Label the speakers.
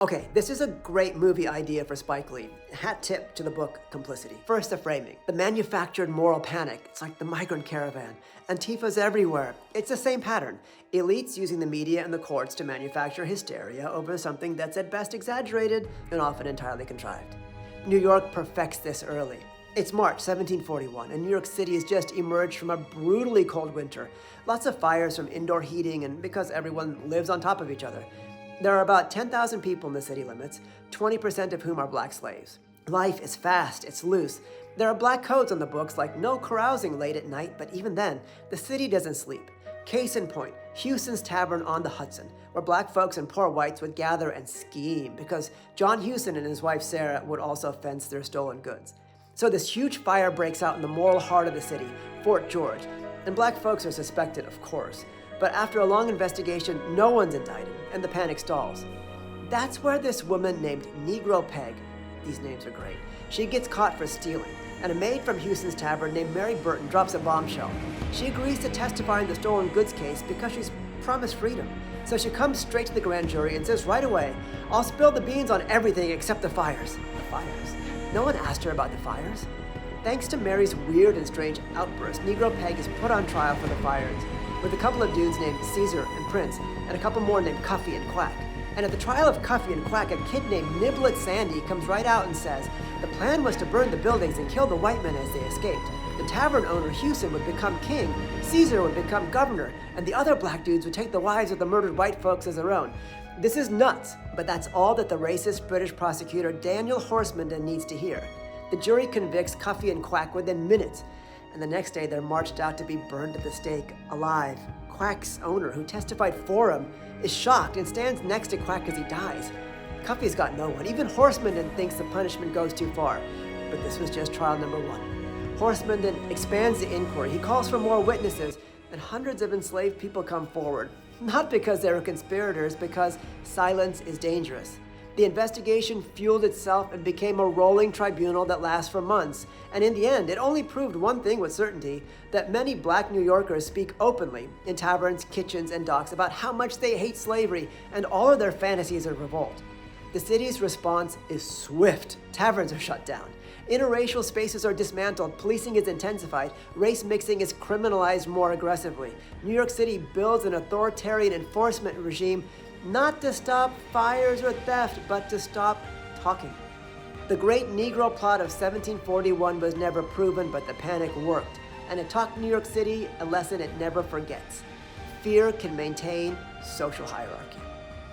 Speaker 1: Okay, this is a great movie idea for Spike Lee. Hat tip to the book Complicity. First, the framing. The manufactured moral panic. It's like the migrant caravan. Antifa's everywhere. It's the same pattern. Elites using the media and the courts to manufacture hysteria over something that's at best exaggerated and often entirely contrived. New York perfects this early. It's March 1741, and New York City has just emerged from a brutally cold winter. Lots of fires from indoor heating and because everyone lives on top of each other. There are about 10,000 people in the city limits, 20% of whom are black slaves. Life is fast, it's loose. There are black codes on the books like no carousing late at night, but even then, the city doesn't sleep. Case in point, Houston's Tavern on the Hudson, where black folks and poor whites would gather and scheme because John Houston and his wife Sarah would also fence their stolen goods. So this huge fire breaks out in the moral heart of the city, Fort George, and black folks are suspected, of course. But after a long investigation, no one's indicted, and the panic stalls. That's where this woman named Negro Peg, these names are great, she gets caught for stealing, and a maid from Houston's Tavern named Mary Burton drops a bombshell. She agrees to testify in the stolen goods case because she's promised freedom. So she comes straight to the grand jury and says right away, I'll spill the beans on everything except the fires. The fires? No one asked her about the fires. Thanks to Mary's weird and strange outburst, Negro Peg is put on trial for the fires, with a couple of dudes named Caesar and Prince, and a couple more named Cuffy and Quack. And at the trial of Cuffy and Quack, a kid named Niblet Sandy comes right out and says, the plan was to burn the buildings and kill the white men as they escaped. The tavern owner, Houston, would become king, Caesar would become governor, and the other black dudes would take the wives of the murdered white folks as their own. This is nuts, but that's all that the racist British prosecutor Daniel Horsmanden needs to hear. The jury convicts Cuffy and Quack within minutes, and the next day they're marched out to be burned at the stake, alive. Quack's owner, who testified for him, is shocked and stands next to Quack as he dies. Cuffy's got no one. Even Horsmanden thinks the punishment goes too far. But this was just trial number one. Horsmanden expands the inquiry. He calls for more witnesses, and hundreds of enslaved people come forward. Not because they were conspirators, because silence is dangerous. The investigation fueled itself and became a rolling tribunal that lasts for months. And in the end, it only proved one thing with certainty, that many black New Yorkers speak openly in taverns, kitchens, and docks about how much they hate slavery and all of their fantasies of revolt. The city's response is swift. Taverns are shut down. Interracial spaces are dismantled, policing is intensified, race mixing is criminalized more aggressively. New York City builds an authoritarian enforcement regime not to stop fires or theft, but to stop talking. The great Negro plot of 1741 was never proven, but the panic worked. And it taught New York City a lesson it never forgets. Fear can maintain social hierarchy.